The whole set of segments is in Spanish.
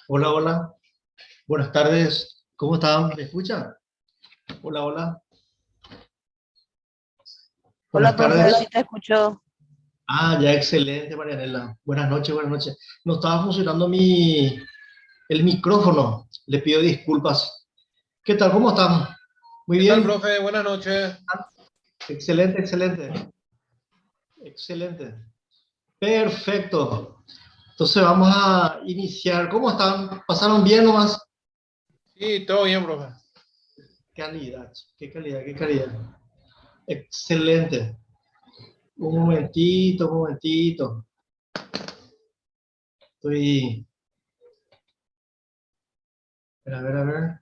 Hola, hola. Buenas tardes. ¿Cómo están? ¿Me escuchan? Hola, hola. Hola, Buenas profe, tardes. sí te escucho. Ya, excelente, Marianela. Buenas noches, buenas noches. No estaba funcionando el micrófono. Le pido disculpas. ¿Qué tal? ¿Cómo están? Muy ¿Qué tal, bien. profe? Buenas noches. Excelente, excelente. Excelente. Perfecto. Entonces vamos a iniciar. ¿Cómo están? ¿Pasaron bien nomás? Sí, todo bien, profe. Calidad, qué calidad, qué calidad. Excelente. Un momentito, un momentito. Estoy, a ver,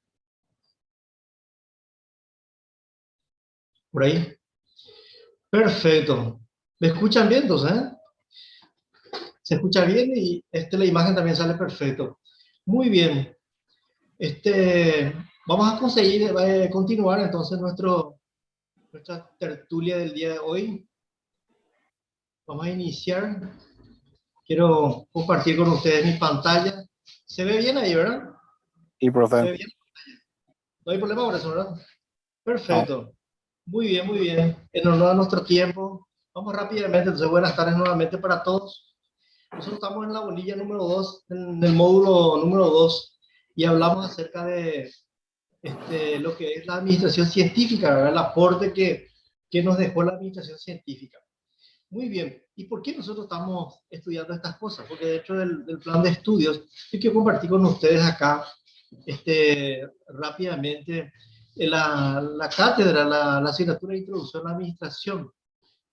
por ahí. Perfecto. ¿Me escuchan bien, entonces? Se escucha bien y la imagen también sale perfecto. Muy bien. Vamos a conseguir continuar entonces nuestra tertulia del día de hoy. Vamos a iniciar. Quiero compartir con ustedes mi pantalla. ¿Se ve bien ahí, verdad? Y ¿Se profe, ve bien? No hay problema por eso, ¿verdad? no. Perfecto. Muy bien, muy bien. En honor a nuestro tiempo, vamos rápidamente. Entonces, buenas tardes nuevamente para todos. Nosotros estamos en la bolilla número 2, en el módulo número 2, y hablamos acerca de lo que es la administración científica, ¿verdad? El aporte que nos dejó la administración científica. Muy bien. ¿Y por qué nosotros estamos estudiando estas cosas? Porque dentro del plan de estudios, yo quiero compartir con ustedes acá rápidamente la cátedra, la asignatura de introducción a la administración,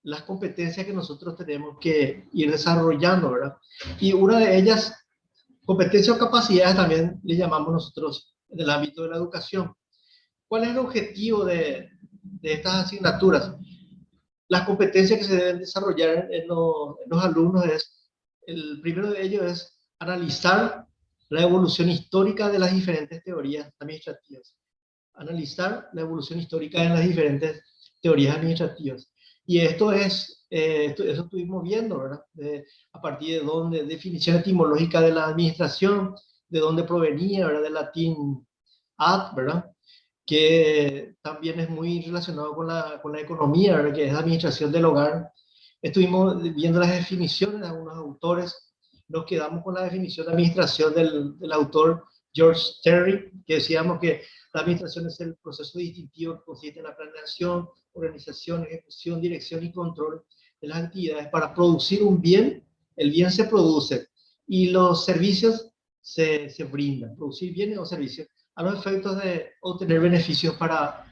las competencias que nosotros tenemos que ir desarrollando, ¿verdad? Y una de ellas, competencias o capacidades también le llamamos nosotros en el ámbito de la educación. ¿Cuál es el objetivo de estas asignaturas? Las competencias que se deben desarrollar en los alumnos el primero de ellos es analizar la evolución histórica de las diferentes teorías administrativas. Analizar la evolución histórica de las diferentes teorías administrativas. Y esto eso estuvimos viendo, ¿verdad? A partir de dónde, definición etimológica de la administración, de dónde provenía, ¿verdad? Del latín ad, ¿verdad? Que también es muy relacionado con la economía, ¿verdad? Que es administración del hogar. Estuvimos viendo las definiciones de algunos autores, nos quedamos con la definición de administración del autor George Terry, que decíamos que la administración es el proceso distintivo que consiste en la planeación, organización, ejecución, dirección y control de las actividades para producir un bien. El bien se produce y los servicios se brindan. Producir bienes o servicios a los efectos de obtener beneficios para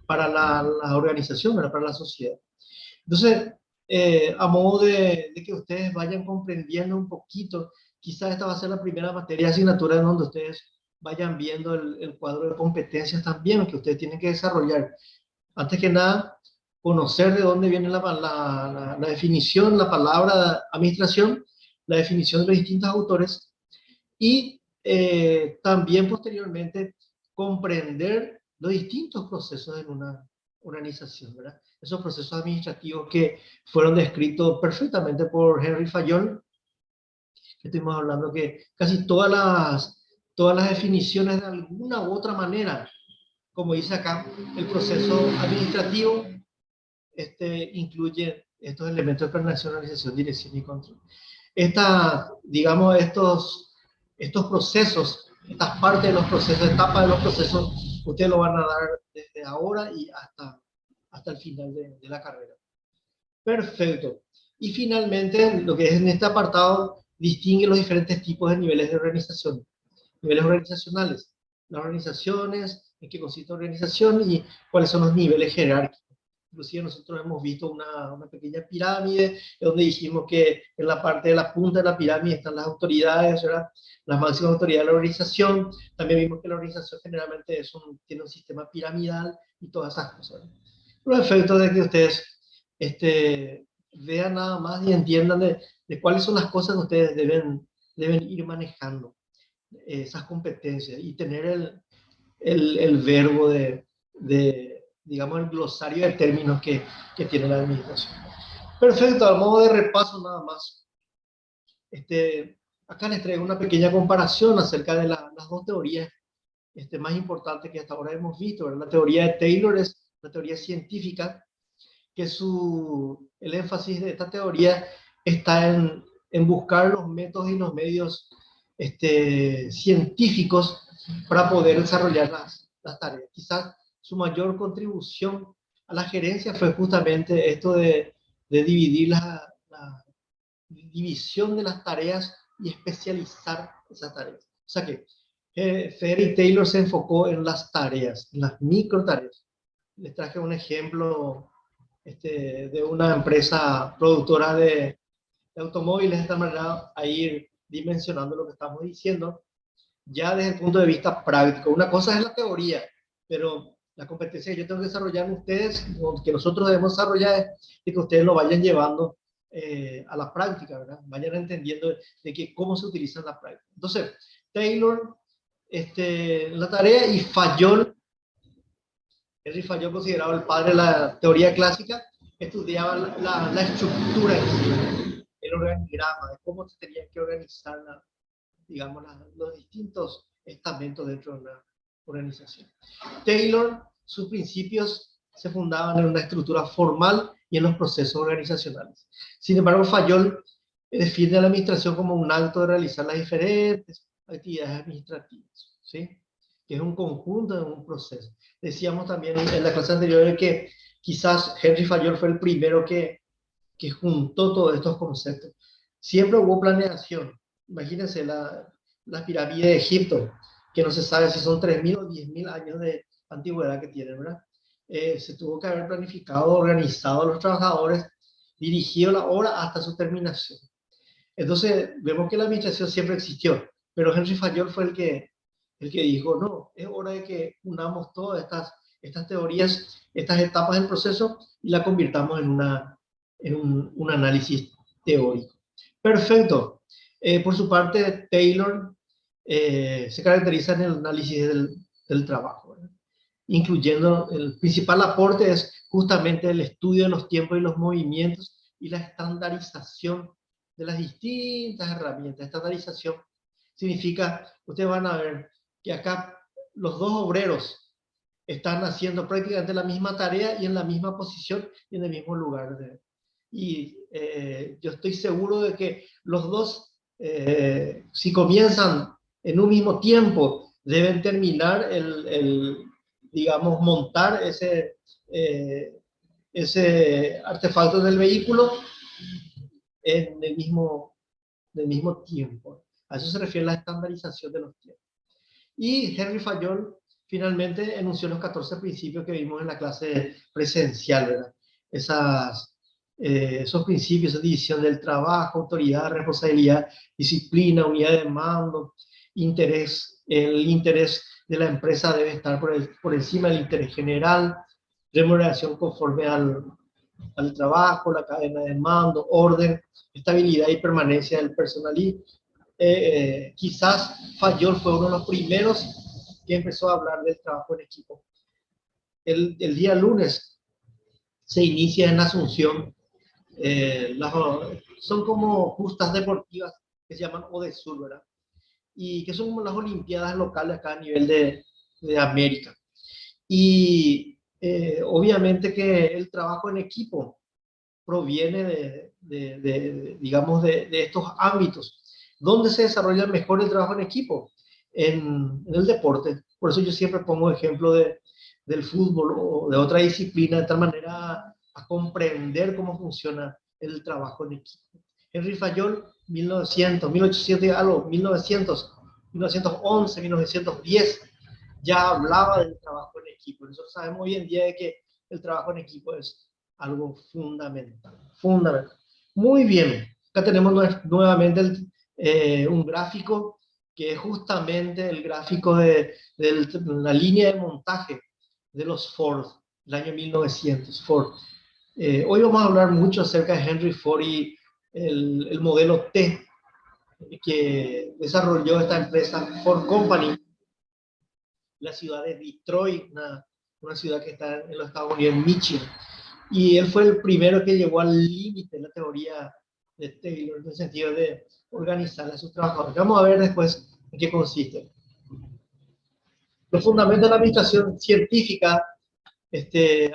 la organización, ¿verdad? Para la sociedad. Entonces, a modo de que ustedes vayan comprendiendo un poquito, quizás esta va a ser la primera materia de asignatura en donde ustedes vayan viendo el cuadro de competencias también que ustedes tienen que desarrollar. Antes que nada, conocer de dónde viene la definición, la palabra administración, la definición de los distintos autores y también posteriormente comprender los distintos procesos en una organización, ¿verdad? Esos procesos administrativos que fueron descritos perfectamente por Henry Fayol, que estuvimos hablando que casi todas las definiciones de alguna u otra manera, como dice acá, el proceso administrativo incluye estos elementos de planeación, organización, dirección y control. Digamos, estos procesos, estas partes de los procesos, etapas de los procesos, ustedes lo van a dar desde ahora y hasta el final de la carrera. Perfecto. Y finalmente, lo que es en este apartado, distingue los diferentes tipos de niveles de organización. Niveles organizacionales. Las organizaciones, en qué consiste la organización y cuáles son los niveles jerárquicos. Inclusive nosotros hemos visto una pequeña pirámide donde dijimos que en la parte de la punta de la pirámide están las autoridades, ¿verdad? Las máximas autoridades de la organización. También vimos que la organización generalmente tiene un sistema piramidal y todas esas cosas, ¿verdad? Los efectos de que ustedes vean nada más y entiendan de cuáles son las cosas que ustedes deben ir manejando, esas competencias y tener el verbo digamos, el glosario de términos que tiene la administración. Perfecto, a modo de repaso nada más. Acá les traigo una pequeña comparación acerca de las dos teorías más importantes que hasta ahora hemos visto, ¿verdad? La teoría de Taylor es una teoría científica, que el énfasis de esta teoría está en buscar los métodos y los medios científicos para poder desarrollar las tareas. Quizás su mayor contribución a la gerencia fue justamente esto de dividir la división de las tareas y especializar esas tareas. O sea que Ferry Taylor se enfocó en las tareas, en las micro tareas. Les traje un ejemplo de una empresa productora de automóviles, de esta manera a ir dimensionando lo que estamos diciendo, ya desde el punto de vista práctico. Una cosa es la teoría, pero la competencia que yo tengo que desarrollar en ustedes, que nosotros debemos desarrollar, es que ustedes lo vayan llevando a la práctica, ¿verdad? Vayan entendiendo de que cómo se utiliza en la práctica. Entonces, Taylor, la tarea, y Fayol, Henry Fayol, considerado el padre de la teoría clásica, estudiaba la estructura, el organigrama, de cómo se tenían que organizar digamos, los distintos estamentos dentro de una organización. Taylor, sus principios se fundaban en una estructura formal y en los procesos organizacionales. Sin embargo, Fayol define a la administración como un acto de realizar las diferentes actividades administrativas, ¿sí? Que es un conjunto de un proceso. Decíamos también en la clase anterior que quizás Henry Fayol fue el primero que juntó todos estos conceptos. Siempre hubo planeación. Imagínense la pirámide de Egipto, que no se sabe si son 3.000 o 10.000 años de antigüedad que tienen, ¿verdad? Se tuvo que haber planificado, organizado a los trabajadores, dirigido la obra hasta su terminación. Entonces, vemos que la administración siempre existió, pero Henry Fayol fue el que dijo, no, es hora de que unamos todas estas teorías, estas etapas del proceso y la convirtamos en un análisis teórico. Perfecto. Por su parte, Taylor se caracteriza en el análisis del trabajo, ¿verdad? Incluyendo el principal aporte es justamente el estudio de los tiempos y los movimientos y la estandarización de las distintas herramientas. Estandarización significa, ustedes van a ver que acá los dos obreros están haciendo prácticamente la misma tarea y en la misma posición y en el mismo lugar. Y yo estoy seguro de que los dos, si comienzan en un mismo tiempo, deben terminar digamos, montar ese artefacto del vehículo en el mismo tiempo. A eso se refiere la estandarización de los tiempos. Y Henry Fayol finalmente enunció los 14 principios que vimos en la clase presencial, ¿verdad? Esos principios, esa división del trabajo, autoridad, responsabilidad, disciplina, unidad de mando, interés. El interés de la empresa debe estar por encima del interés general, remuneración conforme al trabajo, la cadena de mando, orden, estabilidad y permanencia del personal. Y quizás Fayol fue uno de los primeros que empezó a hablar del trabajo en equipo. El día lunes se inicia en Asunción, son como justas deportivas que se llaman ODESUR, ¿verdad? Y que son como las olimpiadas locales acá a nivel de América. Y obviamente que el trabajo en equipo proviene digamos, de estos ámbitos. ¿Dónde se desarrolla mejor el trabajo en equipo? En el deporte. Por eso yo siempre pongo ejemplo del fútbol o de otra disciplina, de tal manera a comprender cómo funciona el trabajo en equipo. Henry Fayol, 1800 algo, 1911, 1910, ya hablaba del trabajo en equipo. Nosotros sabemos hoy en día de que el trabajo en equipo es algo fundamental. Muy bien, acá tenemos nuevamente un gráfico que es justamente el gráfico de la línea de montaje de los Ford, el año 1900, Ford. Hoy vamos a hablar mucho acerca de Henry Ford y el modelo T que desarrolló esta empresa Ford Company, la ciudad de Detroit, una ciudad que está en los Estados Unidos, en Michigan. Y él fue el primero que llegó al límite de la teoría Taylor, en el sentido de organizar a sus trabajadores. Vamos a ver después en qué consiste. Los fundamentos de la administración científica,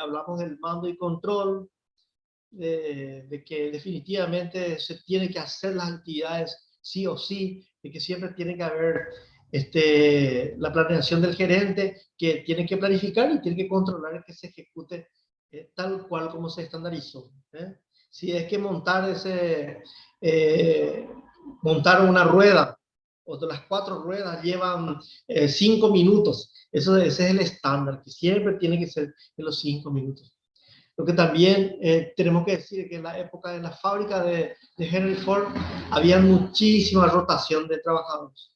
hablamos del mando y control, de que definitivamente se tiene que hacer las actividades sí o sí, de que siempre tiene que haber la planeación del gerente, que tiene que planificar y tiene que controlar que se ejecute tal cual como se estandarizó. Si es que montar una rueda, o de las 4 ruedas llevan 5 minutos, ese es el estándar, que siempre tiene que ser en los 5 minutos. Lo que también tenemos que decir es que en la época de la fábrica de Henry Ford había muchísima rotación de trabajadores.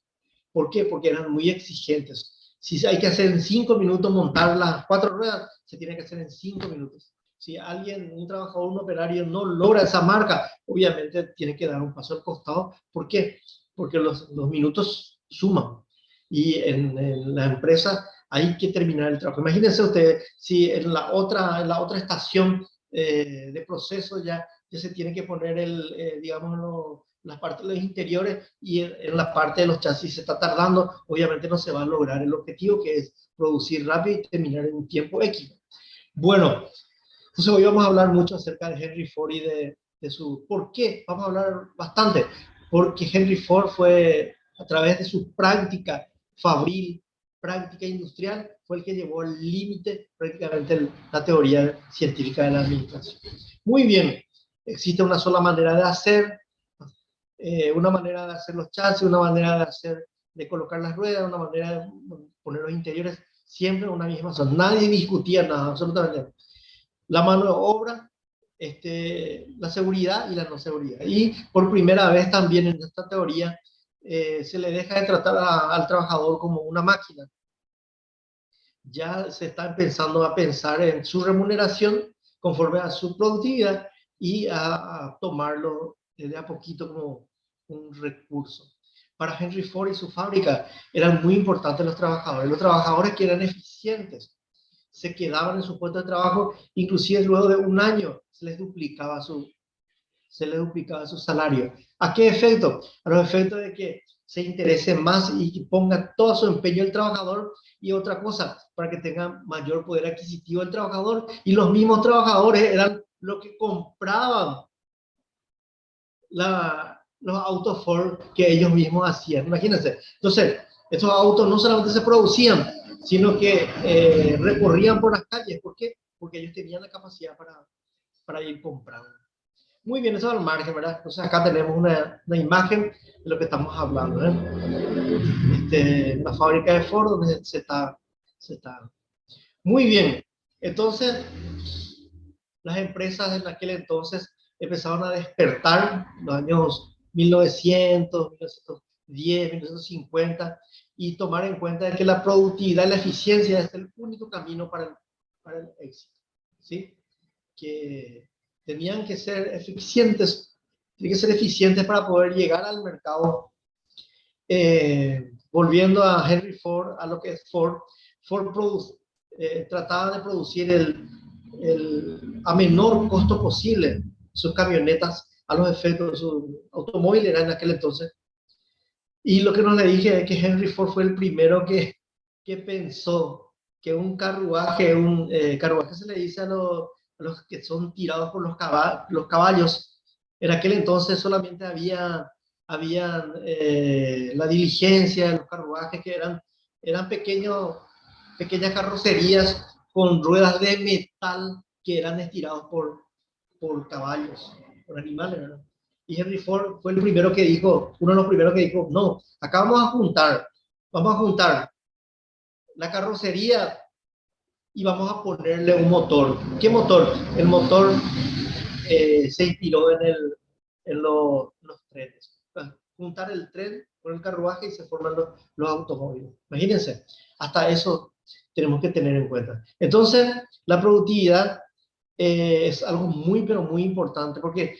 ¿Por qué? Porque eran muy exigentes. Si hay que hacer en 5 minutos montar las 4 ruedas, se tiene que hacer en 5 minutos. Si alguien, un trabajador, un operario no logra esa marca, obviamente tiene que dar un paso al costado. ¿Por qué? Porque los minutos suman. Y en la empresa hay que terminar el trabajo. Imagínense ustedes si en la otra estación de proceso ya se tiene que poner digamos, las partes de los interiores, y en la parte de los chasis se está tardando, obviamente no se va a lograr el objetivo, que es producir rápido y terminar en un tiempo X. Bueno, entonces hoy vamos a hablar mucho acerca de Henry Ford y de su... ¿Por qué? Vamos a hablar bastante. Porque Henry Ford fue, a través de su práctica fabril, práctica industrial, fue el que llevó al límite prácticamente la teoría científica de la administración. Muy bien, existe una sola manera de hacer, una manera de hacer los chasis, una manera de colocar las ruedas, una manera de poner los interiores, siempre una misma zona. Nadie discutía nada, absolutamente. La mano de obra, la seguridad y la no seguridad. Y por primera vez también en esta teoría se le deja de tratar al trabajador como una máquina. Ya se está empezando a pensar en su remuneración conforme a su productividad y a tomarlo de a poquito como un recurso. Para Henry Ford y su fábrica eran muy importantes los trabajadores que eran eficientes, se quedaban en su puesto de trabajo, inclusive luego de un año se les duplicaba su salario. ¿A qué efecto? A los efectos de que se interese más y ponga todo su empeño el trabajador, y otra cosa, para que tenga mayor poder adquisitivo el trabajador, y los mismos trabajadores eran los que compraban los autos Ford que ellos mismos hacían. Imagínense. Entonces, estos autos no solamente se producían, sino que recorrían por las calles. ¿Por qué? Porque ellos tenían la capacidad para ir comprando. Muy bien, eso al margen, ¿verdad? Entonces acá tenemos una imagen de lo que estamos hablando, la fábrica de Ford, donde se está. Muy bien, entonces las empresas en aquel entonces empezaron a despertar en los años 1900, 1910, 1950, y tomar en cuenta de que la productividad y la eficiencia es el único camino para el éxito, ¿sí? Que tenían que ser eficientes, para poder llegar al mercado. Volviendo a Henry Ford, a lo que es Ford trataba de producir a menor costo posible sus camionetas, a los efectos de su automóvil era en aquel entonces. Y lo que no le dije es que Henry Ford fue el primero que pensó que un carruaje se le dice a los que son tirados por los caballos. En aquel entonces solamente había la diligencia, los carruajes que eran pequeñas carrocerías con ruedas de metal que eran estirados por caballos, por animales, ¿verdad? Y Henry Ford fue el primero que dijo, uno de los primeros que dijo, no, acá vamos a juntar la carrocería y vamos a ponerle un motor. ¿Qué motor? El motor se inspiró en los trenes. Juntar el tren con el carruaje y se forman los automóviles. Imagínense, hasta eso tenemos que tener en cuenta. Entonces, la productividad es algo muy, pero muy importante, porque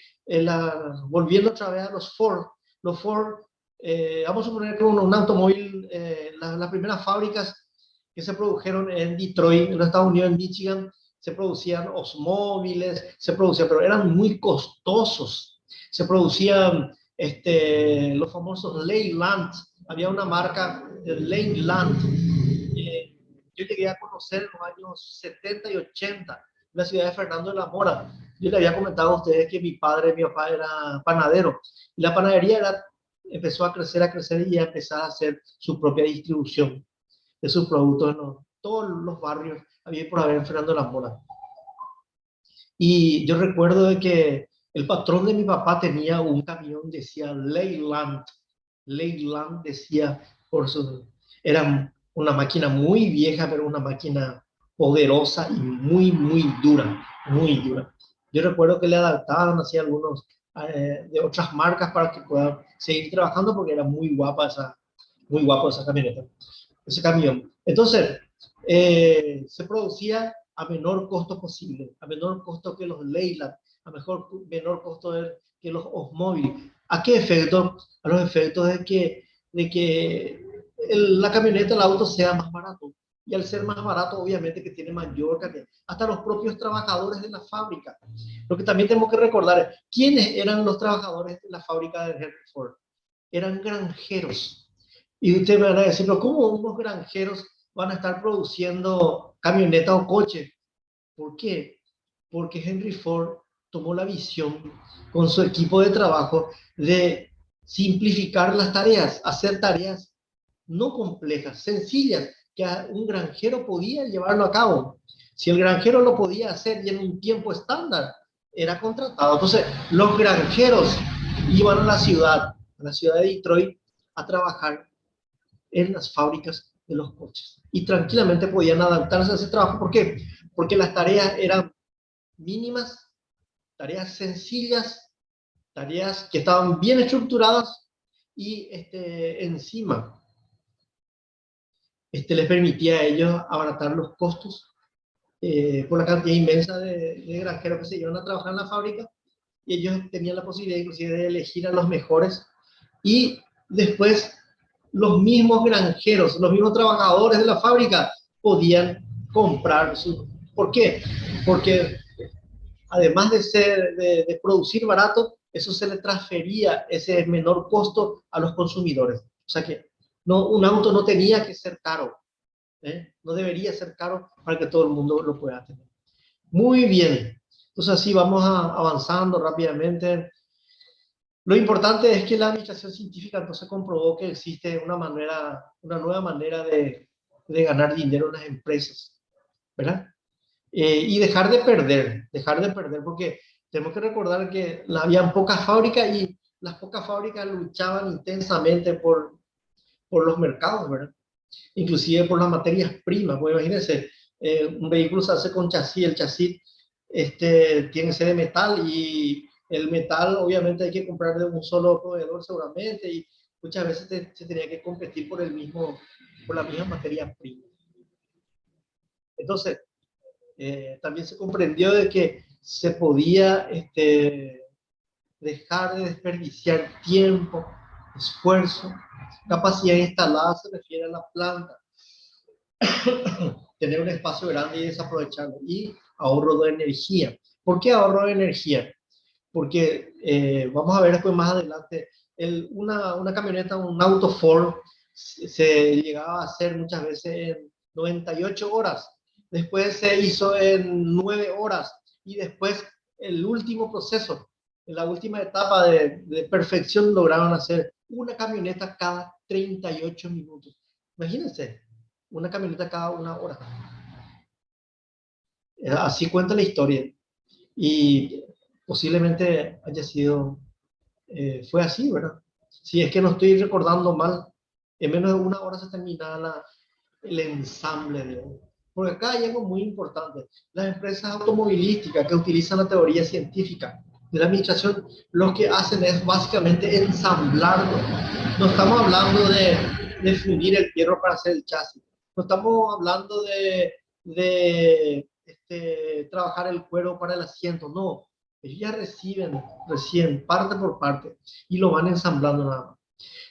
volviendo otra vez a los Ford, vamos a suponer que un automóvil, las primeras fábricas que se produjeron en Detroit, en los Estados Unidos, en Michigan, se producían automóviles, pero eran muy costosos. Se producían los famosos Leyland. Había una marca de Leyland. Yo llegué a conocer en los años 70 y 80 en la ciudad de Fernando de la Mora. Yo le había comentado a ustedes que mi papá era panadero. Y la panadería empezó a crecer y a empezar a hacer su propia distribución de sus productos en todos los barrios había por haber en Fernando de la Mora. Y yo recuerdo de que el patrón de mi papá tenía un camión, decía Leyland. Leyland decía, era una máquina muy vieja, pero una máquina poderosa y muy, muy dura, muy dura. Yo recuerdo que le adaptaban así algunos de otras marcas para que puedan seguir trabajando porque era muy guapa muy guapo esa camioneta, ese camión. Entonces, se producía a menor costo posible, a menor costo que los Leyland, menor costo que los Osmóvil. ¿A qué efecto? A los efectos de que la camioneta, el auto sea más barato. Y al ser más barato, obviamente que tiene mayor cantidad. Hasta los propios trabajadores de la fábrica. Lo que también tenemos que recordar es, ¿quiénes eran los trabajadores de la fábrica de Henry Ford? Eran granjeros. Y ustedes me van a decir, ¿cómo unos granjeros van a estar produciendo camionetas o coches? ¿Por qué? Porque Henry Ford tomó la visión con su equipo de trabajo de simplificar las tareas, hacer tareas no complejas, sencillas, que un granjero podía llevarlo a cabo. Si el granjero lo podía hacer y en un tiempo estándar, era contratado. Entonces, los granjeros iban a la ciudad de Detroit, a trabajar en las fábricas de los coches. Y tranquilamente podían adaptarse a ese trabajo. ¿Por qué? Porque las tareas eran mínimas, tareas sencillas, tareas que estaban bien estructuradas y encima les permitía a ellos abaratar los costos por la cantidad inmensa de granjeros que se iban a trabajar en la fábrica, y ellos tenían la posibilidad inclusive de elegir a los mejores, y después los mismos granjeros, los mismos trabajadores de la fábrica podían comprar su... ¿Por qué? Porque además de producir barato, eso se le transfería ese menor costo a los consumidores. O sea que un auto no tenía que ser caro, no debería ser caro para que todo el mundo lo pueda tener. Muy bien, entonces así vamos avanzando rápidamente. Lo importante es que la administración científica entonces comprobó que existe una nueva manera de ganar dinero en las empresas, ¿verdad? Y dejar de perder, porque tenemos que recordar que habían pocas fábricas y las pocas fábricas luchaban intensamente por los mercados, ¿verdad? Inclusive por las materias primas. Pues imagínense, un vehículo se hace con chasis, el chasis tiene que ser de metal, y el metal obviamente hay que comprar de un solo proveedor seguramente, y muchas veces se tenía que competir por la misma materia prima. Entonces, también se comprendió de que se podía dejar de desperdiciar tiempo, esfuerzo, capacidad instalada se refiere a la planta, tener un espacio grande y desaprovecharlo, y ahorro de energía. ¿Por qué ahorro de energía? Porque vamos a ver después más adelante, una camioneta, un auto Ford, se llegaba a hacer muchas veces en 98 horas, después se hizo en 9 horas, y después el último proceso, en la última etapa de perfección, lograron hacer una camioneta cada 38 minutos. Imagínense, una camioneta cada 1 hora. Así cuenta la historia. Y posiblemente haya sido, fue así, ¿verdad? Si es que no estoy recordando mal, en menos de 1 hora se terminaba el ensamble. Porque acá hay algo muy importante. Las empresas automovilísticas que utilizan la teoría científica de la administración, lo que hacen es básicamente ensamblarlo. No estamos hablando de fundir el hierro para hacer el chasis. No estamos hablando de trabajar el cuero para el asiento. No, ellos ya reciben parte por parte y lo van ensamblando nada más.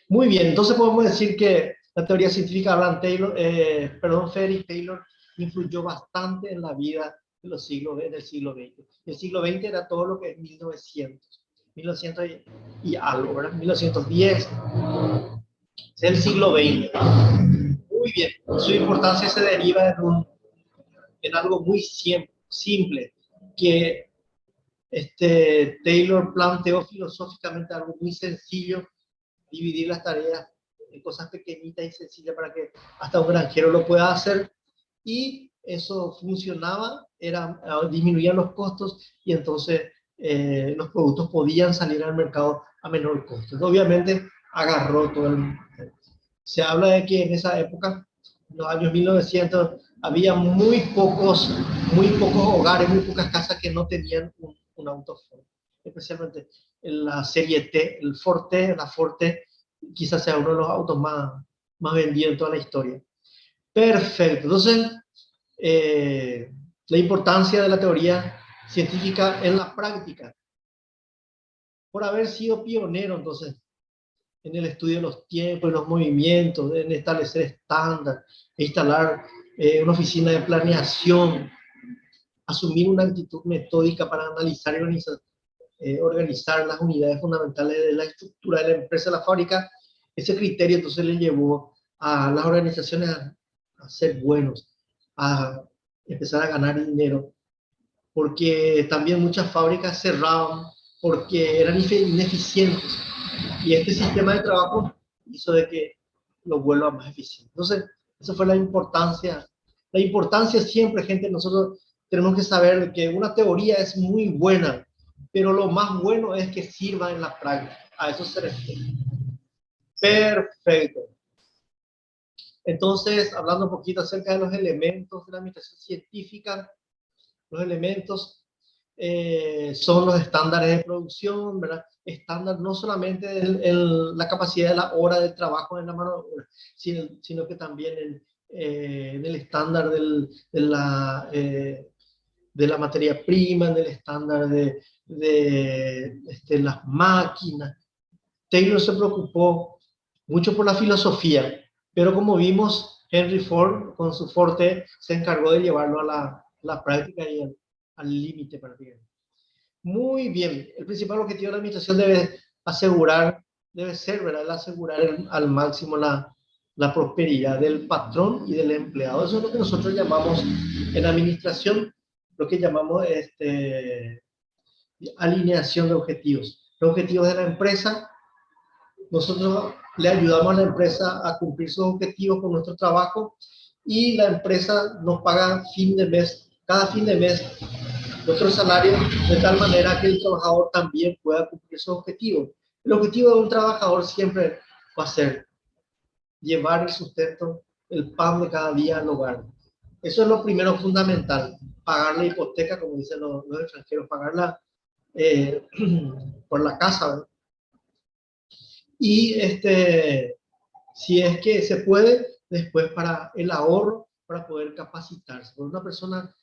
Muy bien, entonces podemos decir que la teoría científica Frederick Taylor influyó bastante en la vida del siglo XX. El siglo XX era todo lo que es 1900. 1900 y algo, ¿verdad? 1910, es el siglo XX. Muy bien, su importancia se deriva en algo muy simple, que Taylor planteó filosóficamente algo muy sencillo, dividir las tareas en cosas pequeñitas y sencillas para que hasta un granjero lo pueda hacer, y eso funcionaba, disminuían los costos y entonces los productos podían salir al mercado a menor costo. Obviamente agarró todo se habla de que en esa época, en los años 1900, había muy pocos hogares, muy pocas casas que no tenían un auto Ford, especialmente en la serie T, el Forte, la Forte, quizás sea uno de los autos más vendidos en toda la historia. Perfecto. Entonces, la importancia de la teoría científica en la práctica. Por haber sido pionero, entonces, en el estudio de los tiempos y los movimientos, en establecer estándares, instalar una oficina de planeación, asumir una actitud metódica para analizar y organizar las unidades fundamentales de la estructura de la empresa, de la fábrica. Ese criterio entonces le llevó a las organizaciones a ser buenos, a empezar a ganar dinero, porque también muchas fábricas cerraban porque eran ineficientes, y este sistema de trabajo hizo de que lo vuelva más eficiente. Entonces, esa fue la importancia. La importancia siempre, gente, nosotros tenemos que saber que una teoría es muy buena, pero lo más bueno es que sirva en la práctica. A eso se refiere. Perfecto. Entonces, hablando un poquito acerca de los elementos de la administración científica, los elementos son los estándares de producción, ¿verdad? Estándar no solamente en la capacidad de la hora de trabajo en la mano de obra, sino que también en el estándar de la materia prima, en el estándar de las máquinas. Taylor se preocupó mucho por la filosofía, pero como vimos, Henry Ford con su Forte se encargó de llevarlo a la práctica y al límite prácticamente. Muy bien, el principal objetivo de la administración debe ser, ¿verdad?, el asegurar al máximo la prosperidad del patrón y del empleado. Eso es lo que nosotros llamamos en administración, lo que llamamos alineación de objetivos. Los objetivos de la empresa, nosotros le ayudamos a la empresa a cumplir sus objetivos con nuestro trabajo, y la empresa nos paga cada fin de mes nuestro salario, de tal manera que el trabajador también pueda cumplir sus objetivos. El objetivo de un trabajador siempre va a ser llevar el sustento, el pan de cada día al hogar. Eso es lo primero fundamental. Pagar la hipoteca, como dicen los extranjeros, pagarla por la casa, ¿verdad? Y si es que se puede, después para el ahorro, para poder capacitarse. Por una persona,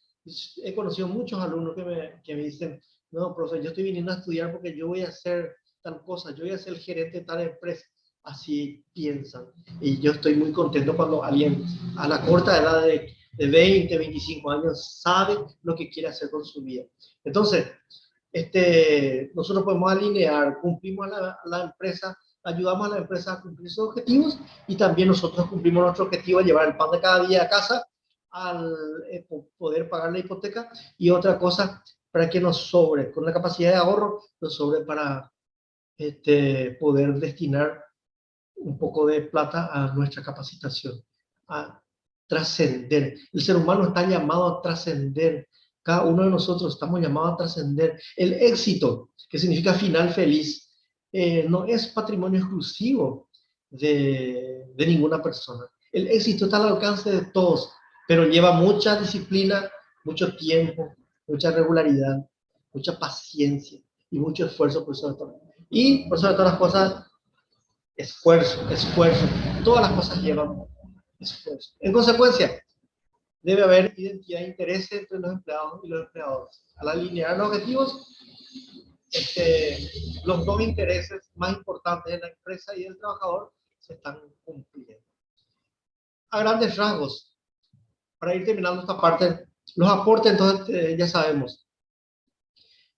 he conocido muchos alumnos que me dicen, no, profe, yo estoy viniendo a estudiar porque yo voy a hacer tal cosa, yo voy a ser el gerente de tal empresa. Así piensan. Y yo estoy muy contento cuando alguien a la corta edad de 20, 25 años sabe lo que quiere hacer con su vida. Entonces, nosotros podemos alinear, cumplimos a la empresa, ayudamos a la empresa a cumplir sus objetivos, y también nosotros cumplimos nuestro objetivo de llevar el pan de cada día a casa, al poder pagar la hipoteca, y otra cosa, para que nos sobre, con la capacidad de ahorro, nos sobre para poder destinar un poco de plata a nuestra capacitación, a trascender. El ser humano está llamado a trascender. Cada uno de nosotros estamos llamados a trascender. El éxito, que significa final feliz, no es patrimonio exclusivo de ninguna persona. El éxito está al alcance de todos, pero lleva mucha disciplina, mucho tiempo, mucha regularidad, mucha paciencia y mucho esfuerzo por sobre todo. Y por sobre todas las cosas, esfuerzo. Todas las cosas llevan esfuerzo. En consecuencia, debe haber identidad e interés entre los empleados y los empleadores. Al alinear los objetivos, los dos intereses más importantes de la empresa y del trabajador se están cumpliendo. A grandes rasgos, para ir terminando esta parte, los aportes, entonces ya sabemos,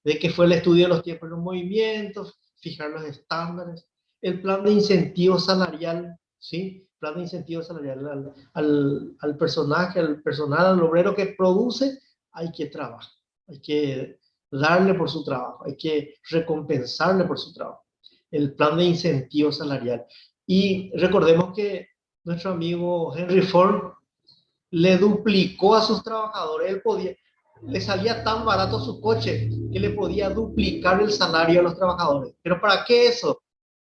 de que fue el estudio de los tiempos y los movimientos, fijar los estándares, el plan de incentivo salarial, ¿sí? Plan de incentivo salarial al personaje, al personal, al obrero que produce, hay que trabajar, hay que darle por su trabajo, hay que recompensarle por su trabajo. El plan de incentivo salarial. Y recordemos que nuestro amigo Henry Ford le duplicó a sus trabajadores. Él podía, le salía tan barato su coche que le podía duplicar el salario a los trabajadores. ¿Pero para qué eso?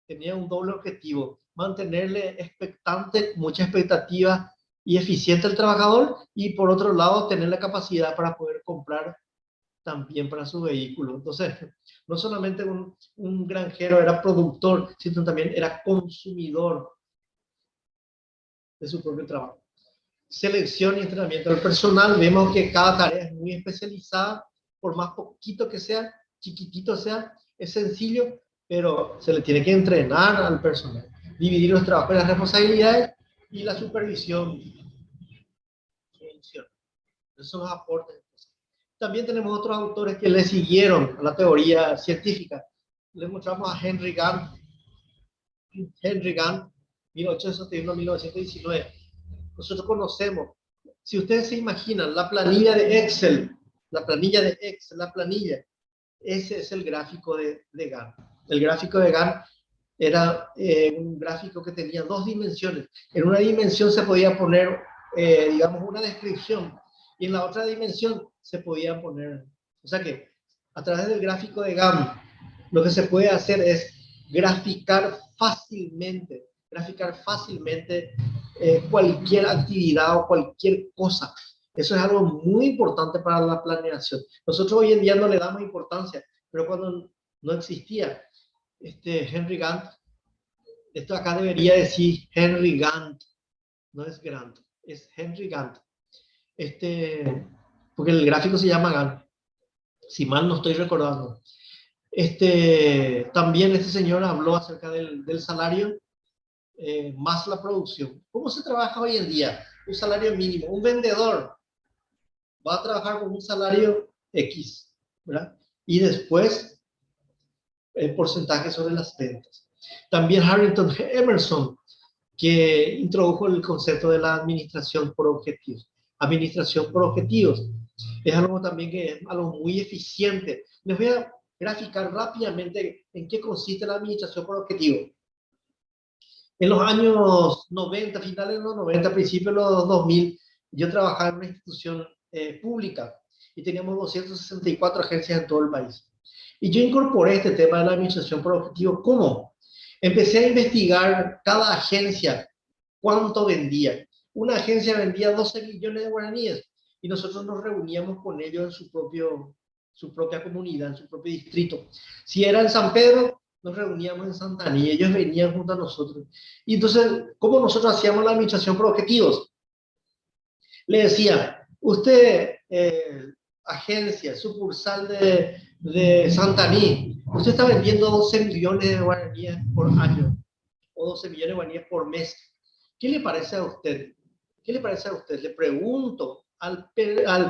Tenía un doble objetivo: mantenerle expectante, mucha expectativa y eficiente al trabajador, y por otro lado tener la capacidad para poder comprar también para su vehículo. Entonces, no solamente un granjero era productor, sino también era consumidor de su propio trabajo. Selección y entrenamiento del personal. Vemos que cada tarea es muy especializada, por más poquito que sea, chiquitito sea, es sencillo, pero se le tiene que entrenar al personal. Dividir los trabajos y las responsabilidades y la supervisión. Esos son los aportes. También tenemos otros autores que le siguieron a la teoría científica. Le mostramos a Henry Gantt, 1861-1919. Nosotros conocemos, si ustedes se imaginan la planilla de Excel, ese es el gráfico de Gantt. El gráfico de Gantt era un gráfico que tenía dos dimensiones. En una dimensión se podía poner, digamos, una descripción, y en la otra dimensión se podía poner, o sea que a través del gráfico de Gantt lo que se puede hacer es graficar fácilmente cualquier actividad o cualquier cosa. Eso es algo muy importante para la planeación. Nosotros hoy en día no le damos importancia, pero cuando no existía Henry Gantt, esto acá debería decir Henry Gantt, no es Grant, es Henry Gantt. Porque el gráfico se llama Gantt, si mal no estoy recordando. También este señor habló acerca del salario más la producción. ¿Cómo se trabaja hoy en día? Un salario mínimo. Un vendedor va a trabajar con un salario X, ¿verdad? Y después el porcentaje sobre las ventas. También Harrington Emerson, que introdujo el concepto de la administración por objetivos. Administración por objetivos es algo también que es algo muy eficiente. Les voy a graficar rápidamente en qué consiste la administración por objetivos. En los años 90, finales de los 90, principios de los 2000, yo trabajaba en una institución pública y teníamos 264 agencias en todo el país. Y yo incorporé este tema de la administración por objetivos. ¿Cómo? Empecé a investigar cada agencia, cuánto vendía. Una agencia vendía 12 millones de guaraníes y nosotros nos reuníamos con ellos en su propia comunidad, en su propio distrito. Si era en San Pedro, nos reuníamos en Santana y ellos venían junto a nosotros. Y entonces, ¿cómo nosotros hacíamos la administración por objetivos? Le decía, usted, agencia, sucursal de Santaní, usted está vendiendo 12 millones de guaraníes por año o 12 millones de guaraníes por mes. ¿Qué le parece a usted? ¿Qué le parece a usted? Le pregunto al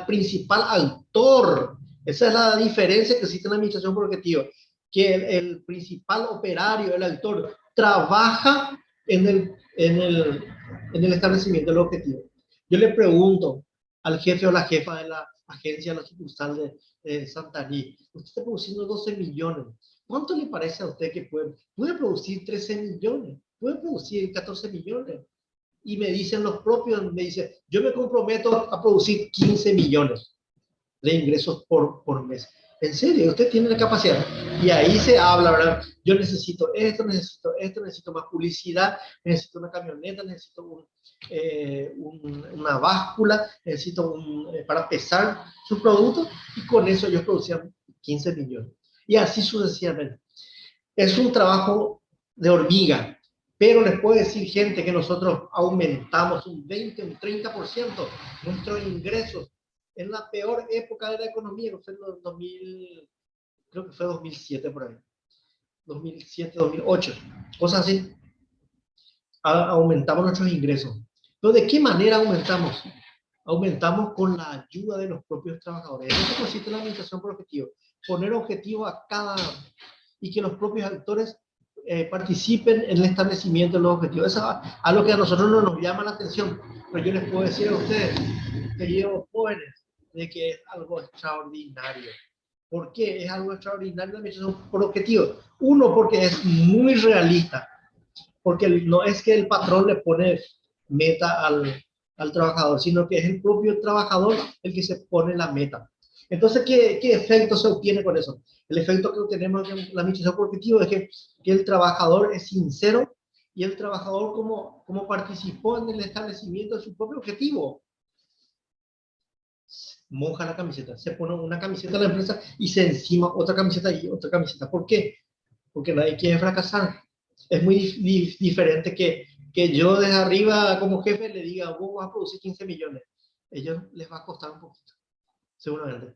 principal autor. Esa es la diferencia que existe en la administración por objetivos, que el principal operario, el autor, trabaja en el establecimiento del objetivo. Yo le pregunto al jefe o la jefa de la agencia, la sucursal de Santaní, usted está produciendo 12 millones. ¿Cuánto le parece a usted que puede producir 13 millones? ¿Puede producir 14 millones? Y me dicen los propios, me dicen, yo me comprometo a producir 15 millones de ingresos por mes. En serio, usted tiene la capacidad. Y ahí se habla, ¿verdad? Yo necesito esto, necesito más publicidad, necesito una camioneta, necesito una báscula, necesito para pesar su producto, y con eso ellos producían 15 millones. Y así sucesivamente. Es un trabajo de hormiga, pero les puedo decir, gente, que nosotros aumentamos un 20, un 30% nuestros ingresos en la peor época de la economía, que fue en los 2000, creo que fue 2007 por ahí, 2007, 2008, cosas así. Aumentamos nuestros ingresos. Pero ¿de qué manera aumentamos? aumentamos con la ayuda de los propios trabajadores. En eso consiste la administración por objetivo. Poner objetivo a cada, y que los propios actores participen en el establecimiento de los objetivos. Eso es algo que a nosotros no nos llama la atención, pero yo les puedo decir a ustedes, queridos jóvenes, de que es algo extraordinario. ¿Por qué es algo extraordinario la administración por objetivo? Uno, porque es muy realista, porque no es que el patrón le pone meta al trabajador, sino que es el propio trabajador el que se pone la meta. Entonces, ¿qué efecto se obtiene con eso? El efecto que obtenemos en la administración por objetivo es que el trabajador es sincero y el trabajador como participó en el establecimiento de su propio objetivo, moja la camiseta, se pone una camiseta a la empresa y se encima otra camiseta y otra camiseta. ¿Por qué? Porque nadie quiere fracasar. Es muy diferente que yo desde arriba como jefe le diga, vos vas a producir 15 millones. A ellos les va a costar un poquito, seguramente.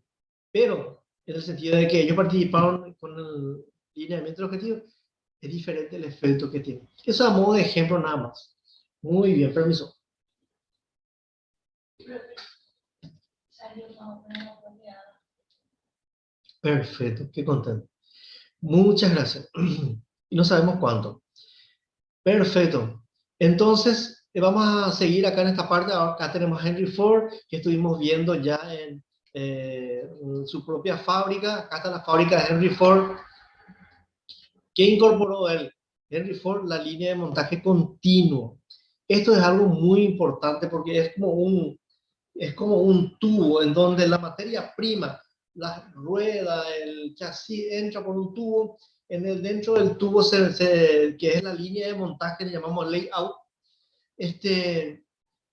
Pero en el sentido de que ellos participaron con el lineamiento del objetivo, es diferente el efecto que tiene. Eso a modo de ejemplo nada más. Muy bien, permiso. Perfecto, qué contento. Muchas gracias. Y no sabemos cuánto. Perfecto. Entonces, vamos a seguir acá en esta parte. Acá tenemos a Henry Ford, que estuvimos viendo ya en su propia fábrica. Acá está la fábrica de Henry Ford. ¿Qué incorporó él? Henry Ford, la línea de montaje continuo. Esto es algo muy importante porque es como un tubo en donde la materia prima, la rueda, el chasis entra por un tubo, dentro del tubo que es la línea de montaje, le llamamos layout,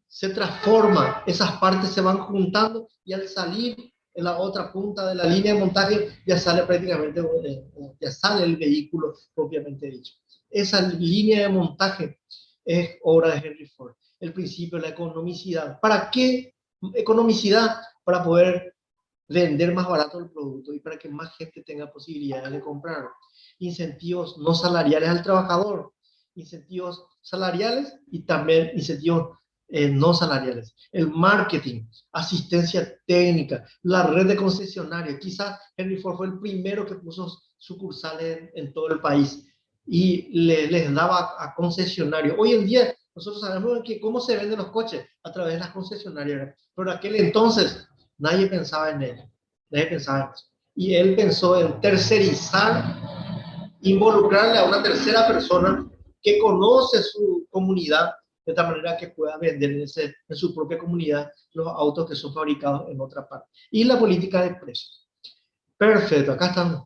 se transforma, esas partes se van juntando y al salir en la otra punta de la línea de montaje ya sale prácticamente, ya sale el vehículo propiamente dicho. Esa línea de montaje es obra de Henry Ford. El principio de la economicidad. ¿Para qué economicidad? Para poder vender más barato el producto y para que más gente tenga posibilidades de comprarlo. Incentivos no salariales al trabajador, incentivos salariales y también incentivos no salariales. El marketing, asistencia técnica, la red de concesionarios. Quizás Henry Ford fue el primero que puso sucursales en todo el país y les daba a concesionarios. Hoy en día nosotros sabemos que cómo se venden los coches a través de las concesionarias, pero en aquel entonces nadie pensaba en él, nadie pensaba en eso. Y él pensó en tercerizar, involucrarle a una tercera persona que conoce su comunidad, de tal manera que pueda vender en su propia comunidad los autos que son fabricados en otra parte. Y la política de precios. Perfecto, acá están.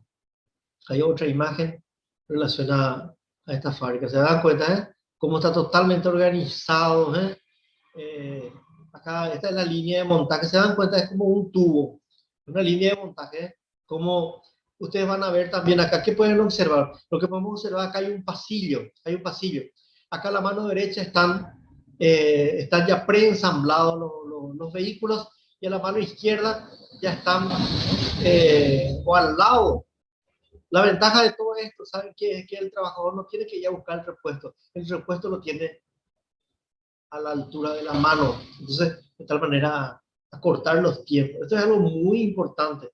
Hay otra imagen relacionada a esta fábrica. ¿Se dan cuenta? Cómo está totalmente organizado. Acá, esta es la línea de montaje. ¿Se dan cuenta? Es como un tubo. Una línea de montaje. Como ustedes van a ver también acá. ¿Qué pueden observar? Lo que podemos observar acá hay un pasillo. Hay un pasillo. Acá a la mano derecha están ya preensamblados los vehículos y a la mano izquierda ya están o al lado. La ventaja de todo esto, ¿saben qué? Es que el trabajador no tiene que ir a buscar el repuesto lo tiene a la altura de la mano, entonces de tal manera a cortar los tiempos. Esto es algo muy importante,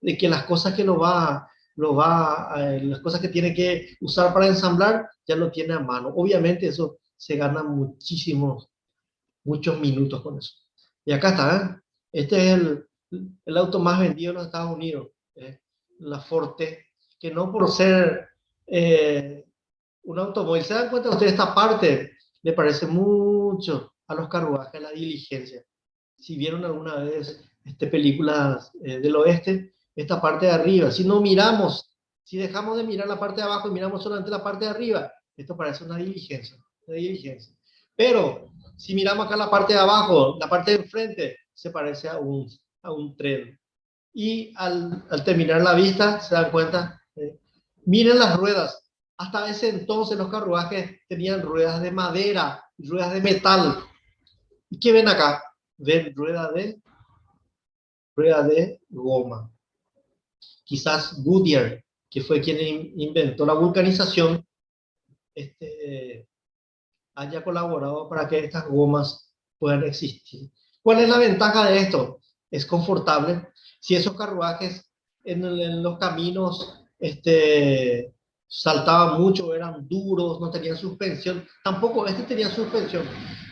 de que las cosas que las cosas que tiene que usar para ensamblar, ya lo tiene a mano. Obviamente eso se gana muchos minutos con eso. Y acá está, ¿eh? Este es el auto más vendido en los Estados Unidos, la Forte, que no por ser un automóvil. ¿Se dan cuenta ustedes? Esta parte le parece mucho a los carruajes, a la diligencia. Si vieron alguna vez películas del oeste, esta parte de arriba, si no miramos, si dejamos de mirar la parte de abajo y miramos solamente la parte de arriba, esto parece una diligencia. Pero si miramos acá la parte de abajo, la parte de enfrente, se parece a un tren. Y al terminar la vista, se dan cuenta, miren las ruedas. Hasta ese entonces los carruajes tenían ruedas de madera, ruedas de metal. ¿Y qué ven acá? Ven rueda de goma. Quizás Goodyear, que fue quien inventó la vulcanización, haya colaborado para que estas gomas puedan existir. ¿Cuál es la ventaja de esto? Es confortable. Si esos carruajes en los caminos saltaban mucho, eran duros, no tenían suspensión, tampoco este tenía suspensión,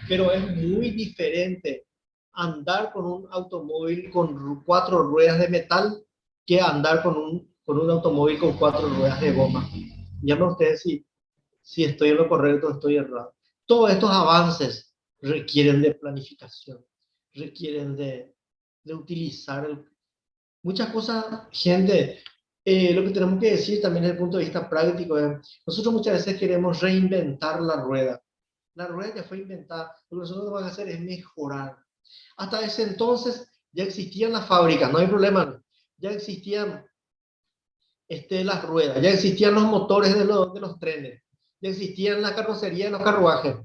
pero es muy diferente andar con un automóvil con 4 ruedas de metal que andar con un automóvil con 4 ruedas de goma. Llamen ustedes si estoy en lo correcto o estoy errado. Todos estos avances requieren de planificación, requieren de utilizar muchas cosas, gente. Lo que tenemos que decir también desde el punto de vista práctico es, nosotros muchas veces queremos reinventar la rueda. La rueda ya fue inventada, lo que nosotros vamos a hacer es mejorar. Hasta ese entonces ya existían las fábricas, no hay problema, ya existían las ruedas, ya existían los motores de los trenes, ya existían la carrocería de los carruajes,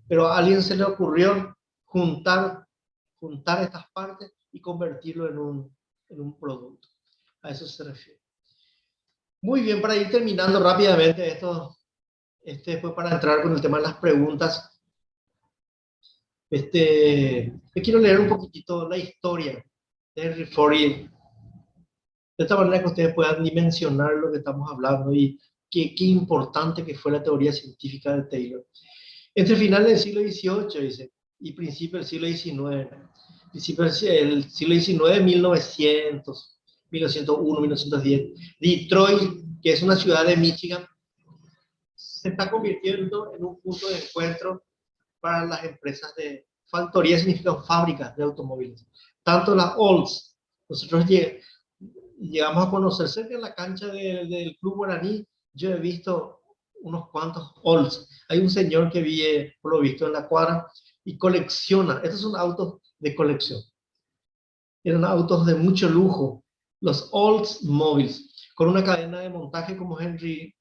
pero a alguien se le ocurrió juntar estas partes y convertirlo en un producto. A eso se refiere. Muy bien, para ir terminando rápidamente esto, después para entrar con el tema de las preguntas, me quiero leer un poquitito la historia de Henry Ford de esta manera que ustedes puedan dimensionar lo que estamos hablando y qué importante que fue la teoría científica de Taylor. Entre finales del siglo XVIII, dice, y principios del siglo XIX, principios del siglo XIX, 1900, 1901, 1910, Detroit, que es una ciudad de Michigan, se está convirtiendo en un punto de encuentro para las empresas de factoría, significa fábricas de automóviles. Tanto las Olds, nosotros llegamos a conocer cerca en la cancha del Club Guaraní, yo he visto unos cuantos Olds. Hay un señor que vi, por lo visto, en la cuadra y colecciona. Estos son autos de colección. Eran autos de mucho lujo. Los Oldsmobiles, con una cadena de montaje como Henry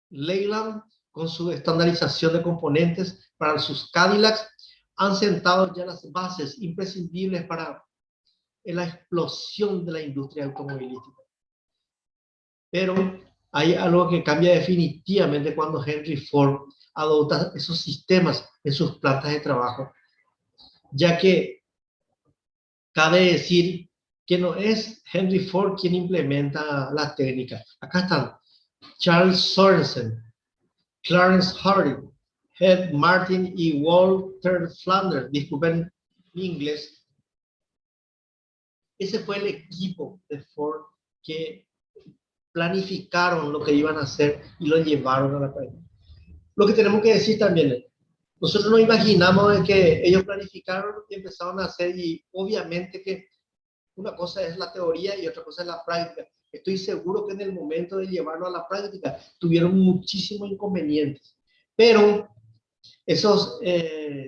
Leyland, con su estandarización de componentes para sus Cadillacs, han sentado ya las bases imprescindibles para la explosión de la industria automovilística. Pero hay algo que cambia definitivamente cuando Henry Ford adopta esos sistemas en sus plantas de trabajo, ya que cabe decir que no es Henry Ford quien implementa la técnica. Acá están Charles Sorensen, Clarence Hardy, Ed Martin y Walter Flanders. Disculpen mi inglés. Ese fue el equipo de Ford que planificaron lo que iban a hacer y lo llevaron a la práctica. Lo que tenemos que decir también es, nosotros no imaginamos que ellos planificaron y empezaron a hacer, y obviamente que una cosa es la teoría y otra cosa es la práctica. Estoy seguro que en el momento de llevarlo a la práctica tuvieron muchísimos inconvenientes, pero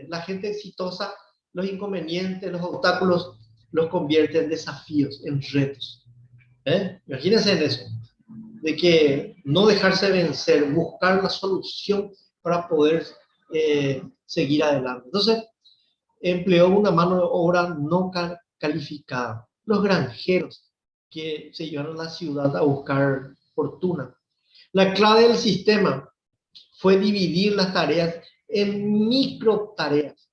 la gente exitosa, los inconvenientes, los obstáculos, los convierte en desafíos, en retos. Imagínense en eso, de que no dejarse vencer, buscar la solución para poder seguir adelante. Entonces, empleó una mano de obra no calificada. Los granjeros que se llevaron a la ciudad a buscar fortuna. La clave del sistema fue dividir las tareas en micro tareas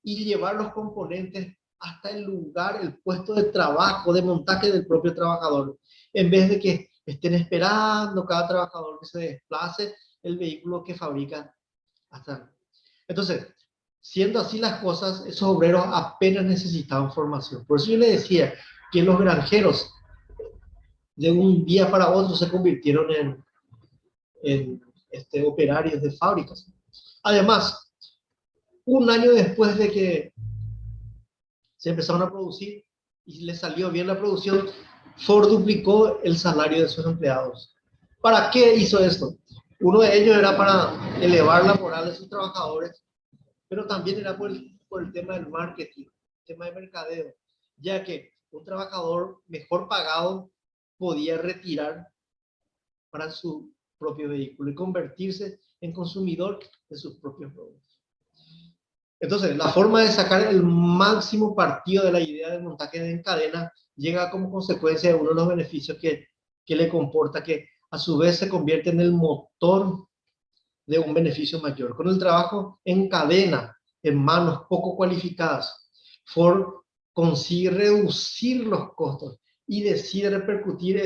y llevar los componentes hasta el lugar, el puesto de trabajo, de montaje del propio trabajador, en vez de que estén esperando cada trabajador que se desplace el vehículo que fabrica hasta. Entonces, siendo así las cosas, esos obreros apenas necesitaban formación. Por eso yo le decía que los granjeros de un día para otro se convirtieron en operarios de fábricas. Además, un año después de que se empezaron a producir y les salió bien la producción, Ford duplicó el salario de sus empleados. ¿Para qué hizo esto? Uno de ellos era para elevar la moral de sus trabajadores, pero también era por el tema del marketing, el tema de mercadeo, ya que un trabajador mejor pagado podía retirar para su propio vehículo y convertirse en consumidor de sus propios productos. Entonces, la forma de sacar el máximo partido de la idea del montaje en cadena llega como consecuencia de uno de los beneficios que le comporta, que a su vez se convierte en el motor de un beneficio mayor. Con el trabajo en cadena, en manos poco cualificadas, Ford consigue reducir los costos y decide repercutir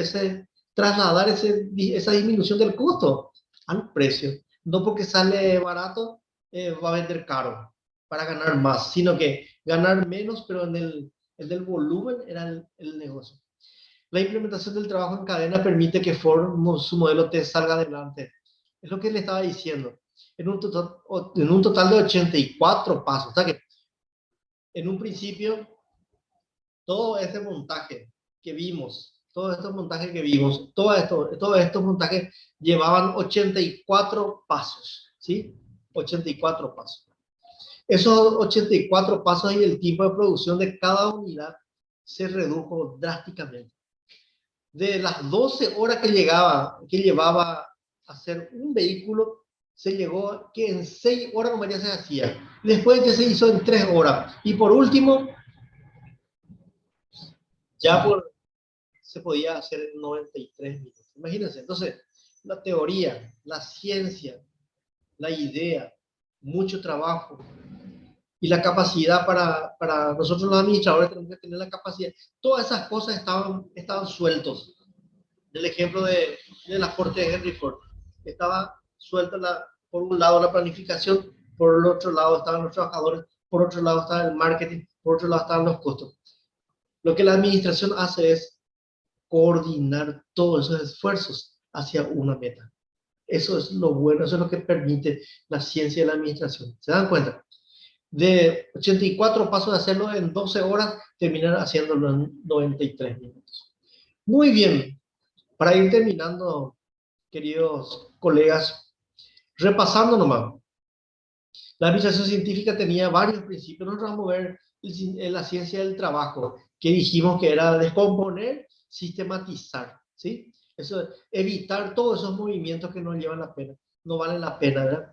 trasladar esa disminución del costo al precio. No porque sale barato, va a vender caro para ganar más, sino que ganar menos, pero en el volumen era el negocio. La implementación del trabajo en cadena permite que Ford, su modelo T, salga adelante. Es lo que le estaba diciendo. En un total de 84 pasos. O sea que en un principio, todo este montaje que vimos, todos estos montajes llevaban 84 pasos. ¿Sí? 84 pasos. Esos 84 pasos y el tiempo de producción de cada unidad se redujo drásticamente. De las 12 horas que llevaba a hacer un vehículo, se llegó que en 6 horas como ya se hacía. Después ya se hizo en 3 horas. Y por último, se podía hacer en 93 minutos. Imagínense, entonces, la teoría, la ciencia, la idea, mucho trabajo y la capacidad para nosotros los administradores tenemos que tener la capacidad. Todas esas cosas estaban sueltos. Del ejemplo de la Forte de Henry Ford. Estaba suelta por un lado la planificación, por el otro lado estaban los trabajadores, por otro lado estaba el marketing, por otro lado estaban los costos. Lo que la administración hace es coordinar todos esos esfuerzos hacia una meta. Eso es lo bueno, eso es lo que permite la ciencia de la administración. ¿Se dan cuenta? De 84 pasos de hacerlo en 12 horas, terminar haciéndolo en 93 minutos. Muy bien. Para ir terminando, queridos colegas, repasando nomás. La administración científica tenía varios principios. Nosotros vamos a ver la ciencia del trabajo, que dijimos que era descomponer, sistematizar, ¿sí? Eso, evitar todos esos movimientos que no llevan la pena, no valen la pena, ¿verdad?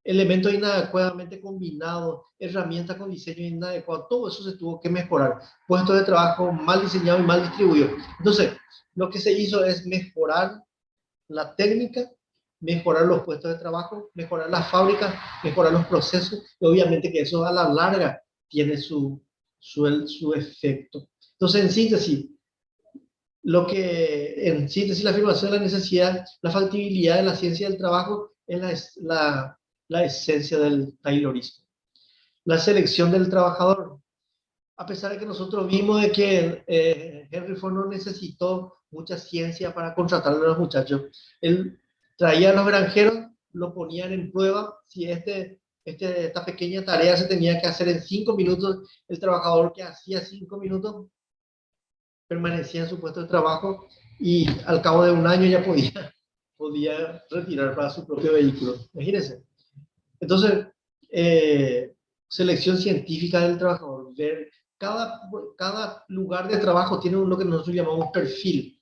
Elementos inadecuadamente combinados, herramientas con diseño inadecuado, todo eso se tuvo que mejorar. Puestos de trabajo mal diseñados y mal distribuidos. Entonces, lo que se hizo es mejorar la técnica, mejorar los puestos de trabajo, mejorar las fábricas, mejorar los procesos, y obviamente que eso a la larga tiene su efecto. Entonces, en síntesis, la afirmación de la necesidad, la factibilidad de la ciencia del trabajo es la esencia del Taylorismo. La selección del trabajador. A pesar de que nosotros vimos de que Henry Ford no necesitó mucha ciencia para contratar a los muchachos, él traía a los granjeros, lo ponían en prueba. Si esta pequeña tarea se tenía que hacer en 5 minutos, el trabajador que hacía 5 minutos permanecía en su puesto de trabajo y al cabo de un año ya podía retirar para su propio vehículo. Imagínense. Entonces, selección científica del trabajador. Ver cada lugar de trabajo tiene lo que nosotros llamamos perfil.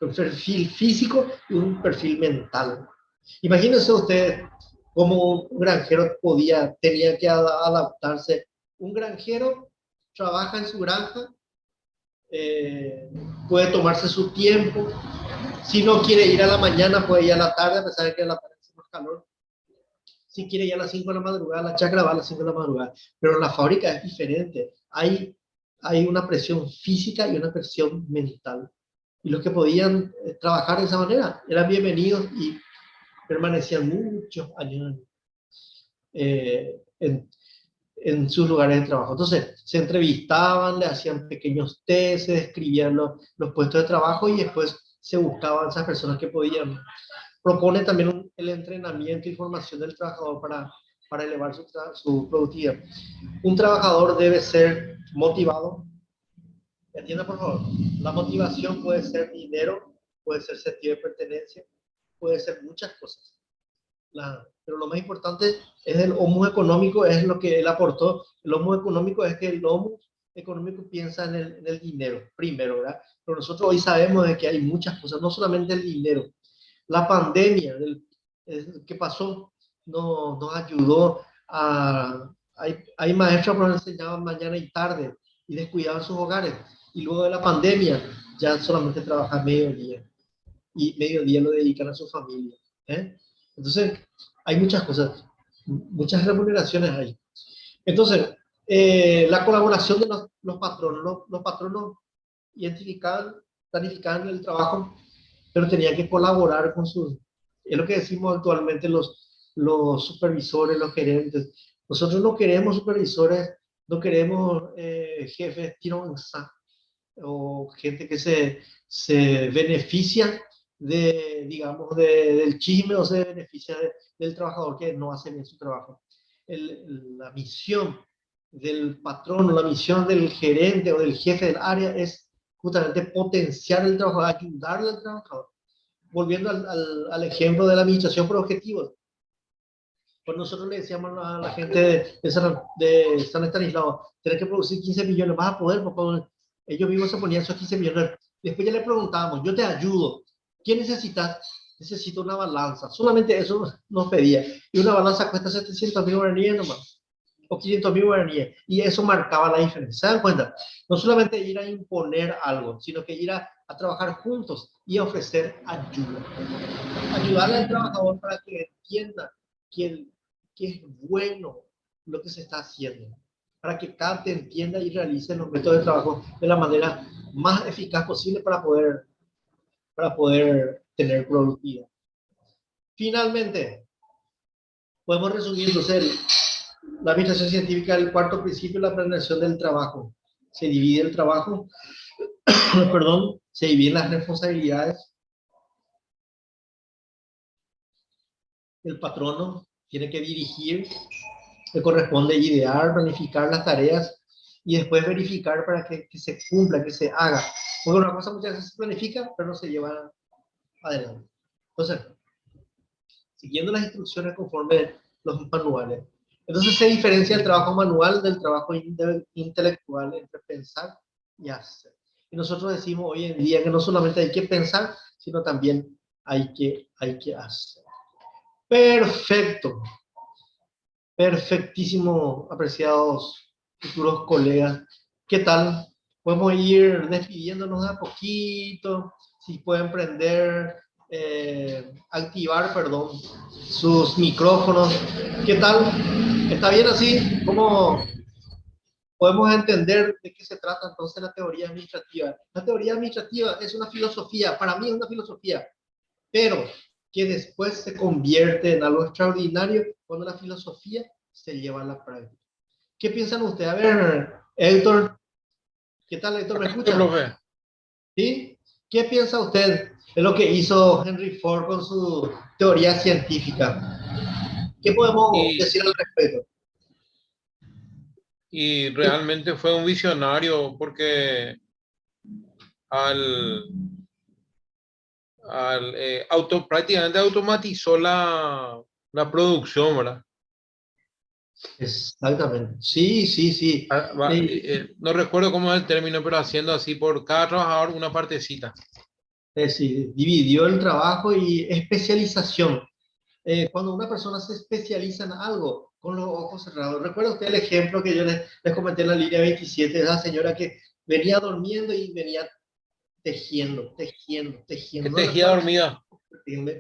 Un perfil físico y un perfil mental. Imagínense usted cómo un granjero tenía que adaptarse. Un granjero trabaja en su granja, puede tomarse su tiempo. Si no quiere ir a la mañana, puede ir a la tarde, a pesar de que a la tarde hace más calor. Si quiere ir a las 5 de la madrugada, la chacra va a las 5 de la madrugada. Pero la fábrica es diferente. Hay una presión física y una presión mental. Y los que podían trabajar de esa manera eran bienvenidos y permanecían muchos años en sus lugares de trabajo. Entonces, se entrevistaban, le hacían pequeños test, se describían los puestos de trabajo y después se buscaban esas personas que podían. Propone también el entrenamiento y formación del trabajador para elevar su productividad. Un trabajador debe ser motivado. Entienda, por favor. La motivación puede ser dinero, puede ser sentido de pertenencia, puede ser muchas cosas. Pero lo más importante es el homo económico, es lo que él aportó. El homo económico es que el homo económico piensa en el dinero primero, ¿verdad? Pero nosotros hoy sabemos de que hay muchas cosas, no solamente el dinero. La pandemia que pasó nos ayudó hay maestros que nos enseñaban mañana y tarde y descuidaban sus hogares. Y luego de la pandemia ya solamente trabajan mediodía. Y mediodía lo dedican a su familia. Entonces, hay muchas cosas. muchas remuneraciones ahí. Entonces, la colaboración de los patronos, los patronos identificaban, planificaban el trabajo, pero tenían que colaborar con sus, es lo que decimos actualmente los supervisores, los gerentes. Nosotros no queremos supervisores, no queremos jefes tironza o gente que se beneficia de, digamos, del chisme o se beneficia del trabajador que no hace bien su trabajo. La misión del patrón, la misión del gerente o del jefe del área es justamente potenciar el trabajador, ayudarle al trabajador. Volviendo al ejemplo de la administración por objetivos. Pues nosotros le decíamos a la gente de San Estanislao, tenés que producir 15 millones, vas a poder, porque ellos mismos se ponían esos 15 millones. Después ya le preguntábamos, yo te ayudo, ¿qué necesitas? Necesito una balanza, solamente eso nos pedía. Y una balanza cuesta 700.000 guaraníes nomás, o 500.000 guaraníes, y eso marcaba la diferencia. ¿Se dan cuenta? No solamente ir a imponer algo, sino que ir a trabajar juntos y a ofrecer ayuda. Ayudarle al trabajador para que entienda que es bueno lo que se está haciendo, para que capte, entienda y realice los métodos de trabajo de la manera más eficaz posible para poder tener productividad. Finalmente, podemos resumir entonces la administración científica, el cuarto principio, la planeación del trabajo. Se divide el trabajo, perdón, se dividen las responsabilidades. El patrono tiene que dirigir, le corresponde idear, planificar las tareas y después verificar para que se cumpla, que se haga. Porque una cosa muchas veces se planifica, pero no se lleva adelante. Entonces, siguiendo las instrucciones conforme los manuales. Entonces se diferencia el trabajo manual del trabajo intelectual entre pensar y hacer. Y nosotros decimos hoy en día que no solamente hay que pensar, sino también hay que hacer. Perfecto. Perfectísimo, apreciados futuros colegas. ¿Qué tal? Podemos ir despidiéndonos de a poquito. Si pueden activar, perdón, sus micrófonos. ¿Qué tal? ¿Está bien así? ¿Cómo podemos entender de qué se trata entonces la teoría administrativa? La teoría administrativa es una filosofía, para mí es una filosofía, pero que después se convierte en algo extraordinario cuando la filosofía se lleva a la práctica. ¿Qué piensan ustedes? A ver, Héctor, ¿qué tal, Héctor? ¿Me escucha? ¿Sí? ¿Qué piensa usted de lo que hizo Henry Ford con su teoría científica? ¿Qué podemos decir al respecto? Y realmente fue un visionario porque prácticamente automatizó la producción, ¿verdad? Exactamente. Sí, sí, sí. No recuerdo cómo es el término, pero haciendo así por cada trabajador una partecita. Sí, dividió el trabajo y especialización. Cuando una persona se especializa en algo, con los ojos cerrados. ¿Recuerda usted el ejemplo que yo les comenté en la línea 27 de esa señora que venía durmiendo y venía tejiendo? Que tejía dormida.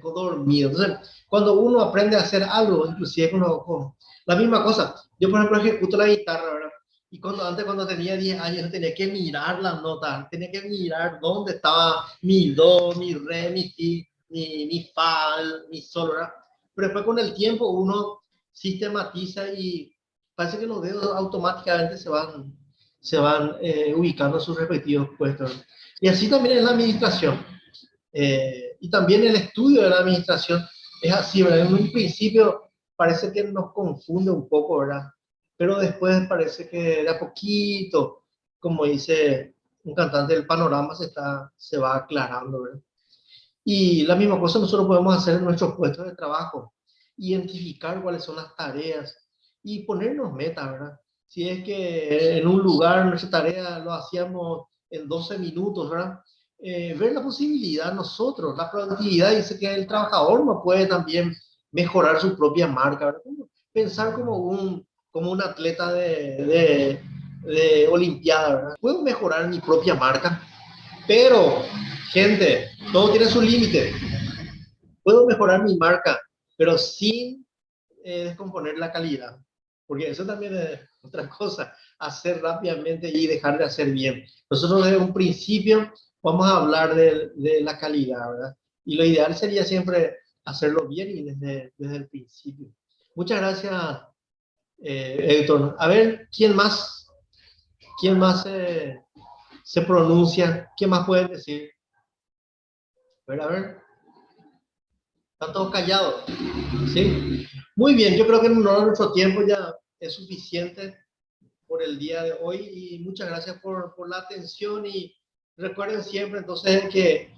Dormido. Entonces, cuando uno aprende a hacer algo, inclusive con la misma cosa. Yo, por ejemplo, ejecuto la guitarra, ¿verdad? Y cuando tenía 10 años, tenía que mirar las notas, tenía que mirar dónde estaba mi do, mi re, mi si, mi fa, mi sol, ¿verdad? Pero después con el tiempo uno sistematiza y parece que los dedos automáticamente se van ubicando en sus respectivos puestos. Y así también en la administración. Y también el estudio de la administración es así, ¿verdad? En un principio parece que nos confunde un poco, ¿verdad? Pero después parece que de a poquito, como dice un cantante, el panorama se va aclarando, ¿verdad? Y la misma cosa nosotros podemos hacer en nuestros puestos de trabajo, identificar cuáles son las tareas y ponernos metas, ¿verdad? Si es que en un lugar nuestra tarea lo hacíamos en 12 minutos, ¿verdad? Ver la posibilidad nosotros, la productividad, dice que el trabajador no puede también mejorar su propia marca, ¿verdad? Pensar como un atleta de olimpiada, ¿verdad? Puedo mejorar mi propia marca, pero, gente, todo tiene su límite. Puedo mejorar mi marca, pero sin descomponer la calidad, porque eso también es otra cosa, hacer rápidamente y dejar de hacer bien. Nosotros desde un principio vamos a hablar de la calidad, ¿verdad? Y lo ideal sería siempre hacerlo bien y desde el principio. Muchas gracias, Héctor. A ver, ¿quién más se pronuncia? ¿Qué más pueden decir? A ver. Están todos callados. ¿Sí? Muy bien, yo creo que en honor a nuestro tiempo ya es suficiente por el día de hoy y muchas gracias por la atención y recuerden siempre entonces que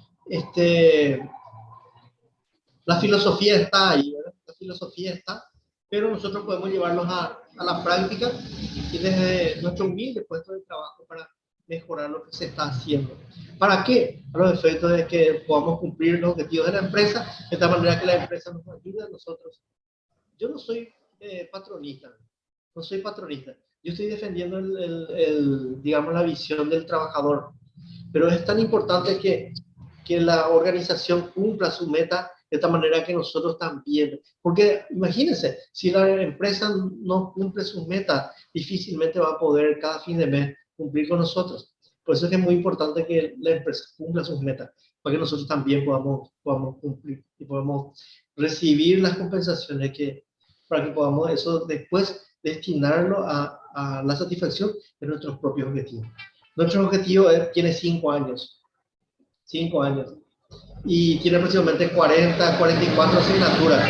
la filosofía está ahí, ¿verdad? La filosofía está, pero nosotros podemos llevarlos a la práctica y desde nuestro humilde puesto de trabajo para mejorar lo que se está haciendo. ¿Para qué? A los efectos de que podamos cumplir los objetivos de la empresa, de tal manera que la empresa nos ayude a nosotros. Yo no soy patronista, no soy patronista. Yo estoy defendiendo digamos, la visión del trabajador, pero es tan importante que la organización cumpla su meta de esta manera que nosotros también. Porque imagínense, si la empresa no cumple sus metas, difícilmente va a poder cada fin de mes cumplir con nosotros. Por eso es que es muy importante que la empresa cumpla sus metas, para que nosotros también podamos cumplir y podamos recibir las compensaciones para que podamos eso después destinarlo a la satisfacción de nuestros propios objetivos. Nuestro objetivo tiene 5 años. 5 años. Y tiene aproximadamente 40, 44 asignaturas.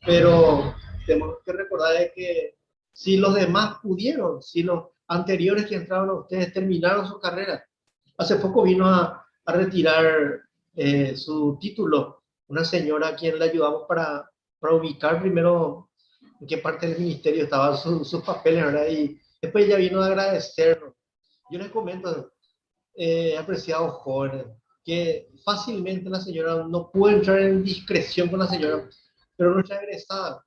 Pero tenemos que recordar que si los demás pudieron, si los anteriores que entraron a ustedes terminaron su carrera, hace poco vino a retirar su título una señora a quien le ayudamos para ubicar primero en qué parte del ministerio estaban sus papeles, ¿verdad? Y después ella vino a agradecernos. Yo les comento, apreciados jóvenes, que fácilmente la señora no puede entrar en discreción con la señora, pero nuestra egresada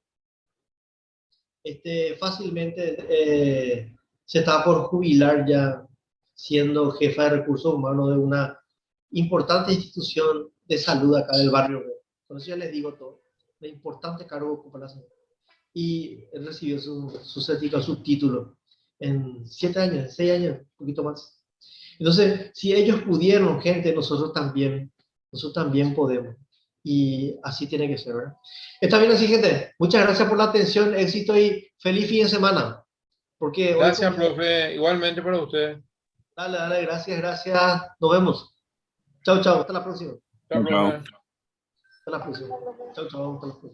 fácilmente se estaba por jubilar ya siendo jefa de recursos humanos de una importante institución de salud acá del barrio. Por eso ya les digo todo, el importante cargo ocupa la señora. Y él recibió su certificado, su título en 7 años, 6 años, un poquito más. Entonces, si ellos pudieron, gente, nosotros también podemos. Y así tiene que ser, ¿verdad? Está bien así, gente. Muchas gracias por la atención, éxito y feliz fin de semana. Porque gracias, profe. Igualmente para usted. Dale, gracias. Nos vemos. Chao, hasta la próxima. Chao, profe. Hasta la próxima. Chao, hasta la próxima.